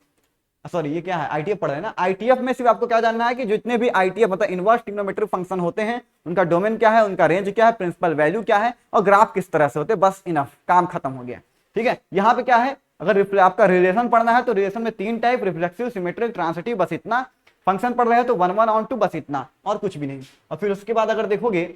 सॉरी ये क्या है, आईटीएफ पढ़ रहे हैं ना, आईटीएफ में सिर्फ आपको क्या जानना है कि जितने भी आईटीएफ मतलब इनवर्स ट्रिग्नोमेट्रिक फंक्शन होते हैं, उनका डोमेन क्या है, उनका रेंज क्या है, प्रिंसिपल वैल्यू क्या है, और ग्राफ किस तरह से होते हैं, बस इनफ, काम खत्म हो गया। ठीक है, यहाँ पे क्या है, अगर आपका रिलेशन पढ़ना है तो रिलेशन में 3 टाइप, रिफ्लेक्सिव, सिमेट्रिक, ट्रांसिटिव, बस इतना। फंक्शन पढ़ रहे हैं तो 1 1 on 2, बस इतना, और कुछ भी नहीं। और फिर उसके बाद अगर देखोगे,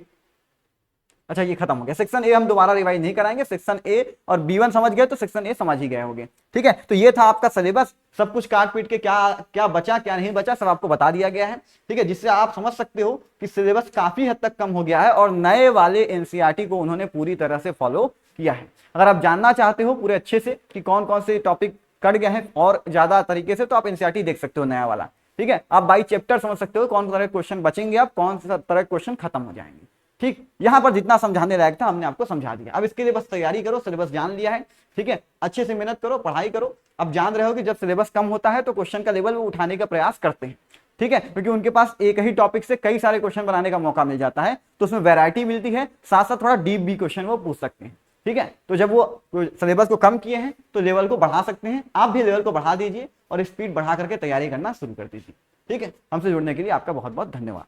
अच्छा ये खत्म हो गया सेक्शन ए, हम दोबारा रिवाइज नहीं कराएंगे, सेक्शन ए और B1 समझ गए तो सेक्शन ए समझ ही गए होंगे। ठीक है, तो ये था आपका सिलेबस, सब कुछ काट पीट के क्या क्या बचा क्या नहीं बचा सब आपको बता दिया गया है। ठीक है, जिससे आप समझ सकते हो कि सिलेबस काफी हद तक कम हो गया है और नए वाले एनसीईआरटी को उन्होंने पूरी तरह से फॉलो किया है। अगर आप जानना चाहते हो पूरे अच्छे से कि कौन कौन से टॉपिक कट गए हैं और ज्यादा तरीके से, तो आप एनसीईआरटी देख सकते हो नया वाला। ठीक है, आप बाई चैप्टर समझ सकते हो कौन सा तरह के क्वेश्चन बचेंगे, आप कौन सा तरह के क्वेश्चन खत्म हो जाएंगे। ठीक, यहां पर जितना समझाने लायक था हमने आपको समझा दिया। अब इसके लिए बस तैयारी करो, सिलेबस जान लिया है, ठीक है, अच्छे से मेहनत करो, पढ़ाई करो। अब जान रहे हो कि जब सिलेबस कम होता है तो क्वेश्चन का लेवल वो उठाने का प्रयास करते हैं। ठीक है, क्योंकि उनके पास एक ही टॉपिक से कई सारे क्वेश्चन बनाने का मौका मिल जाता है, तो उसमें वैरायटी मिलती है, साथ साथ थोड़ा डीप भी क्वेश्चन वो पूछ सकते हैं। ठीक है, तो जब वो सिलेबस को कम किए हैं तो लेवल को बढ़ा सकते हैं, आप भी लेवल को बढ़ा दीजिए और स्पीड बढ़ा करके तैयारी करना शुरू कर दीजिए। ठीक है, हमसे जुड़ने के लिए आपका बहुत बहुत धन्यवाद।